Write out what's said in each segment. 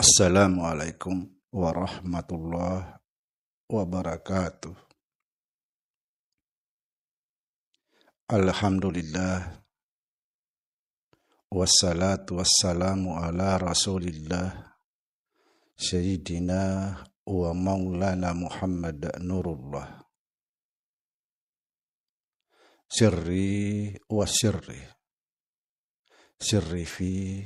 Assalamualaikum warahmatullahi wabarakatuh. Alhamdulillah, wassalatu wassalamu ala rasulillah, Sayyidina wa maulana Muhammad Nurullah. Sirri wa sirri, sirri fi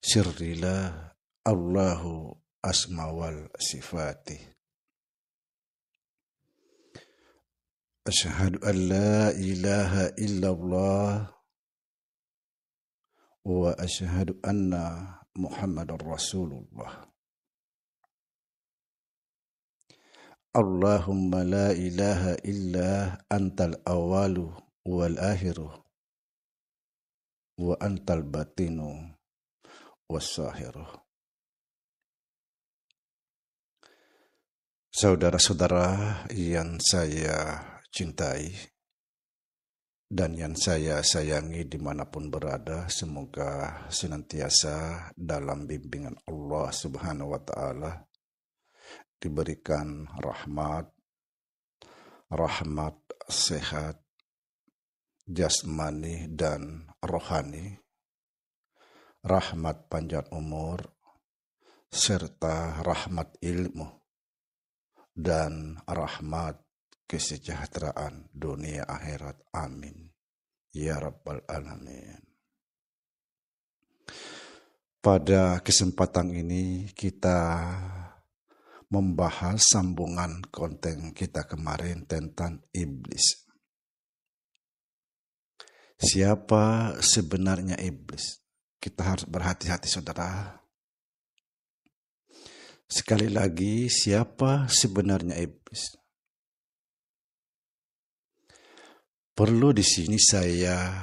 sirrilah Allahu asma wal sifati. Asyhadu an la ilaha illallah wa asyhadu anna Muhammadar Rasulullah. Allahumma la ilaha illa antal awalu wal akhiru wa antal batinu was sahiru. Saudara-saudara yang saya cintai dan yang saya sayangi dimanapun berada, semoga senantiasa dalam bimbingan Allah Subhanahu wa Ta'ala, diberikan rahmat, sehat, jasmani dan rohani, rahmat panjang umur, serta rahmat ilmu, dan rahmat kesejahteraan dunia akhirat. Amin ya rabbal alamin. Pada kesempatan ini kita membahas sambungan konten kita kemarin tentang iblis. Siapa sebenarnya iblis? Kita harus berhati-hati, saudara. Sekali lagi, siapa sebenarnya iblis? Perlu di sini saya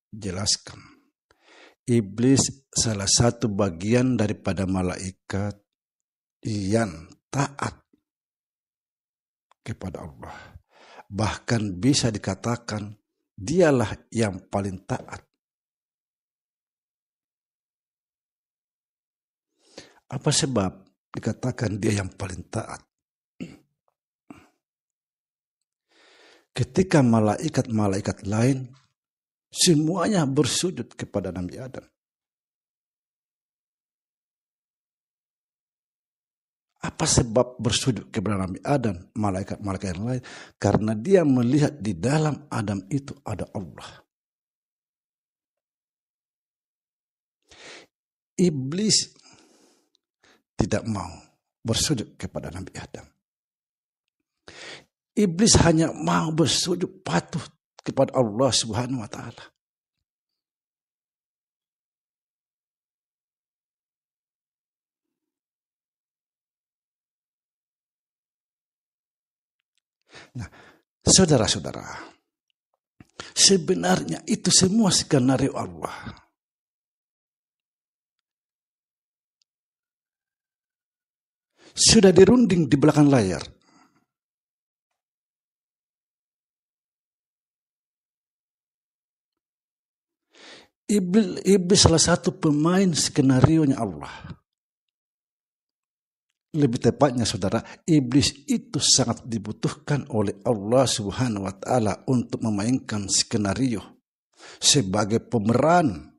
jelaskan. Iblis salah satu bagian daripada malaikat yang taat kepada Allah. Bahkan bisa dikatakan dialah yang paling taat. Apa sebab dikatakan dia yang paling taat? Ketika malaikat-malaikat lain semuanya bersujud kepada Nabi Adam. Apa sebab bersujud kepada Nabi Adam, malaikat-malaikat yang lain? Karena dia melihat di dalam Adam itu ada Allah. Iblis tidak mau bersujud kepada Nabi Adam. Iblis hanya mau bersujud patuh kepada Allah Subhanahu wa Ta'ala. Nah, saudara-saudara, sebenarnya itu semua skenario Allah. Sudah dirunding di belakang layar. Iblis salah satu pemain skenarionya Allah. Lebih tepatnya, saudara, iblis itu sangat dibutuhkan oleh Allah Subhanahu wa Ta'ala untuk memainkan skenario sebagai pemeran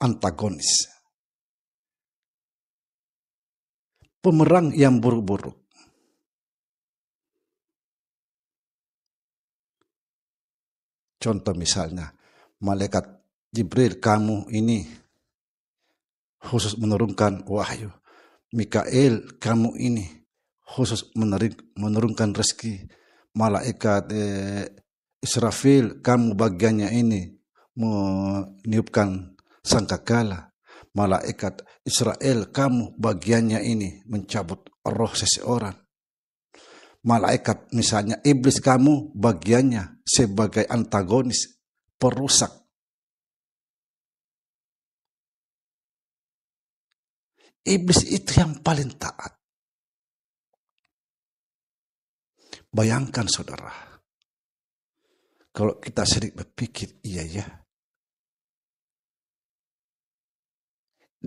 antagonis, pemeran yang buruk-buruk. Contoh misalnya, malaikat Jibril, kamu ini khusus menurunkan wahyu. Mikail, kamu ini khusus menurunkan rezeki. Malaikat Israfil, kamu bagiannya ini meniupkan sangkakala. Malaikat Israel, kamu bagiannya ini mencabut roh seseorang. Malaikat misalnya iblis, kamu bagiannya sebagai antagonis, perusak. Iblis itu yang paling taat. Bayangkan, saudara, kalau kita sedikit berpikir, iya ya,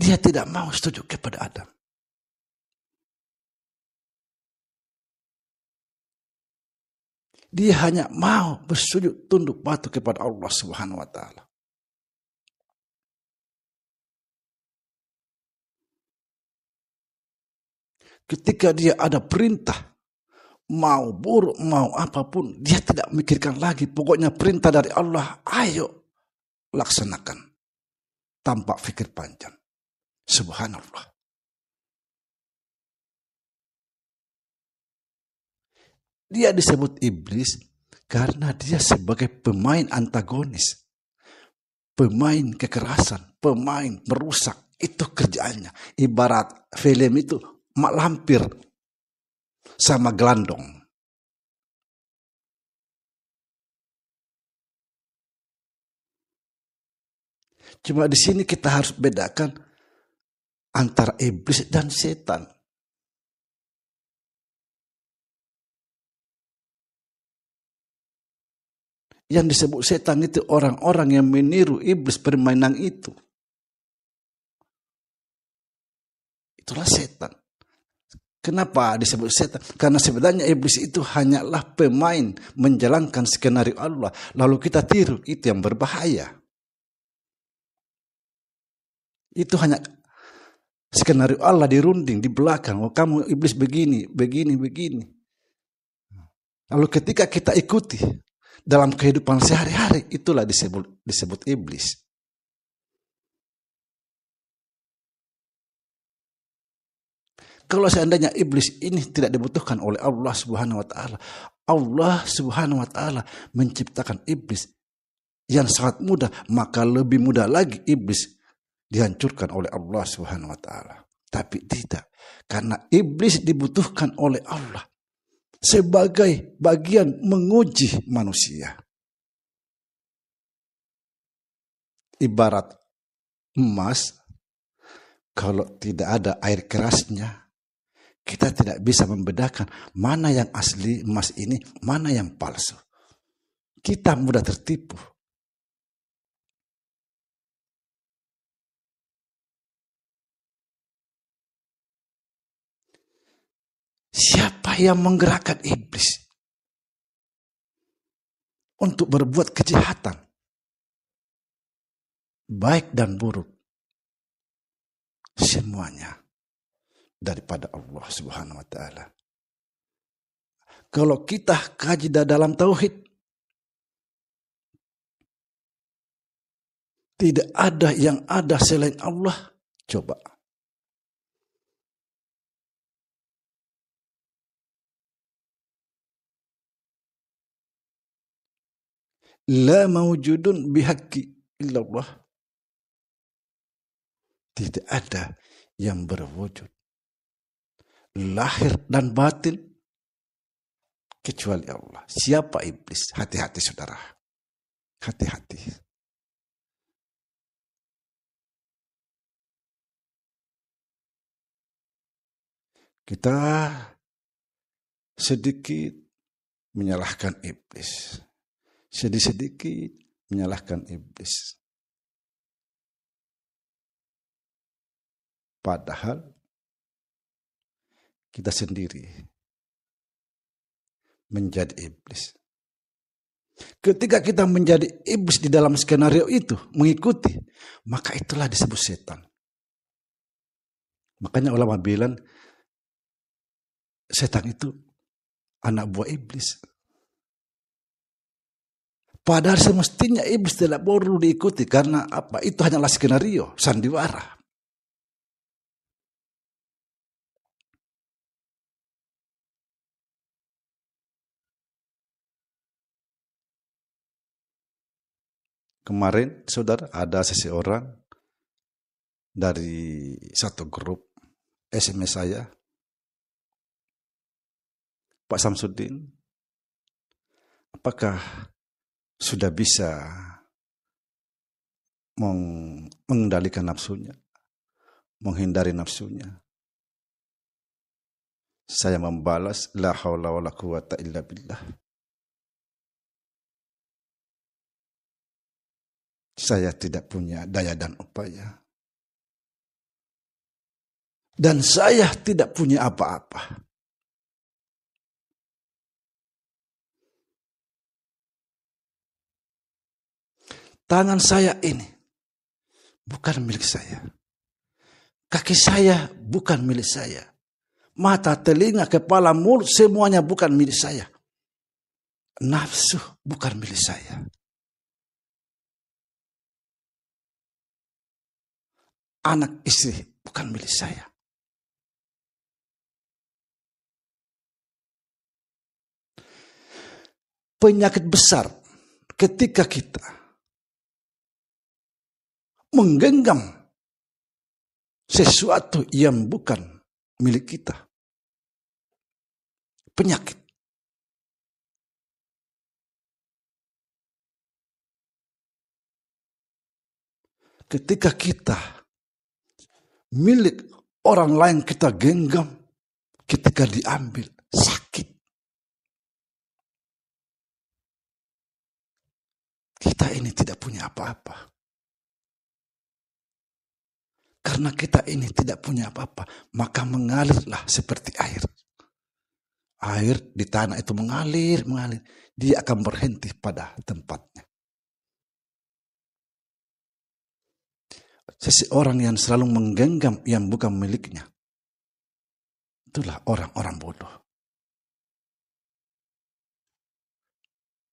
Dia tidak mau setuju kepada Adam. Dia hanya mau bersujud tunduk patuh kepada Allah Subhanahu wa taala. Ketika dia ada perintah, mau buruk, mau apapun, dia tidak memikirkan lagi. Pokoknya perintah dari Allah, ayo laksanakan. Tanpa pikir panjang. Subhanallah. Dia disebut iblis karena dia sebagai pemain antagonis. Pemain kekerasan, pemain merusak. Itu kerjaannya. Ibarat film itu mak lampir sama gelandong. Cuma di sini kita harus bedakan antara iblis dan setan. Yang disebut setan itu orang-orang yang meniru iblis permainan itu. Itulah setan. Kenapa disebut setan? Karena sebenarnya iblis itu hanyalah pemain menjalankan skenario Allah. Lalu kita tiru, itu yang berbahaya. Itu hanya skenario Allah dirunding di belakang. Oh, kamu iblis begini, begini, begini. Lalu ketika kita ikuti dalam kehidupan sehari-hari, itulah disebut iblis. Kalau seandainya iblis ini tidak dibutuhkan oleh Allah Subhanahu wa taala, Allah Subhanahu wa taala menciptakan iblis yang sangat mudah, maka lebih mudah lagi iblis dihancurkan oleh Allah Subhanahu wa taala. Tapi tidak, karena iblis dibutuhkan oleh Allah sebagai bagian menguji manusia. Ibarat emas, kalau tidak ada air kerasnya, kita tidak bisa membedakan mana yang asli emas ini, mana yang palsu. Kita mudah tertipu. Siapa yang menggerakkan iblis untuk berbuat kejahatan, baik dan buruk? Semuanya daripada Allah Subhanahu wa taala. Kalau kita kaji dalam tauhid, tidak ada yang ada selain Allah. Coba. La mawjudun bihaqqi illallah. Tidak ada yang berwujud lahir dan batin kecuali Allah. Siapa iblis? Hati-hati saudara. Hati-hati. Kita sedikit menyalahkan iblis. Sedikit menyalahkan iblis. Padahal kita sendiri menjadi iblis. Ketika kita menjadi iblis di dalam skenario itu, mengikuti, maka itulah disebut setan. Makanya ulama bilang, setan itu anak buah iblis. Padahal semestinya iblis tidak perlu diikuti karena apa? Itu hanyalah skenario, sandiwara. Kemarin, saudara, ada seseorang dari satu grup SMS saya, Pak Samsudin, apakah sudah bisa mengendalikan nafsunya, menghindari nafsunya? Saya membalas, la haula wala quwata illa billah. Saya tidak punya daya dan upaya. Dan saya tidak punya apa-apa. Tangan saya ini bukan milik saya. Kaki saya bukan milik saya. Mata, telinga, kepala, mulut, semuanya bukan milik saya. Nafsu bukan milik saya. Anak istri bukan milik saya. Penyakit besar ketika kita menggenggam sesuatu yang bukan milik kita. Penyakit. Ketika kita milik orang lain kita genggam, ketika diambil sakit. Kita ini tidak punya apa-apa. Karena kita ini tidak punya apa-apa, maka mengalirlah seperti air. Air di tanah itu mengalir. Dia akan berhenti pada tempatnya. Seseorang yang selalu menggenggam yang bukan miliknya, itulah orang-orang bodoh.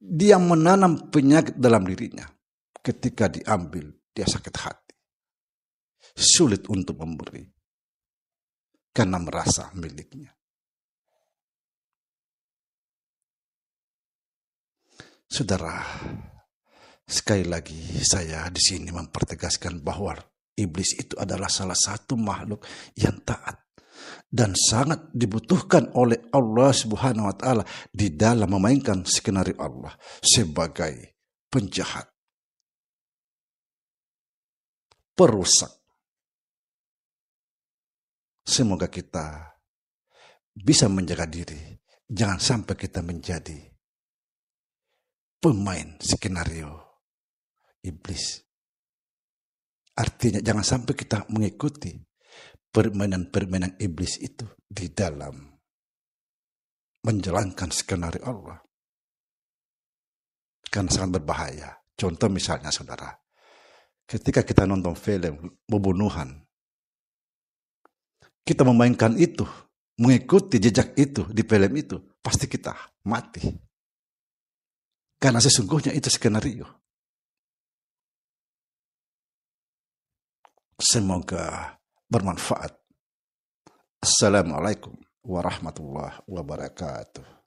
Dia menanam penyakit dalam dirinya. Ketika diambil, dia sakit hati. Sulit untuk memberi. Karena merasa miliknya. Saudara, sekali lagi saya di sini mempertegaskan bahwa iblis itu adalah salah satu makhluk yang taat dan sangat dibutuhkan oleh Allah Subhanahu wa taala di dalam memainkan skenario Allah sebagai penjahat, perusak. Semoga kita bisa menjaga diri, jangan sampai kita menjadi pemain skenario iblis. Artinya jangan sampai kita mengikuti permainan-permainan iblis itu di dalam menjalankan skenario Allah. Karena sangat berbahaya. Contoh misalnya saudara, ketika kita nonton film pembunuhan, kita memainkan itu, mengikuti jejak itu di film itu, pasti kita mati. Karena sesungguhnya itu skenario. Semoga bermanfaat. Assalamualaikum warahmatullahi wabarakatuh.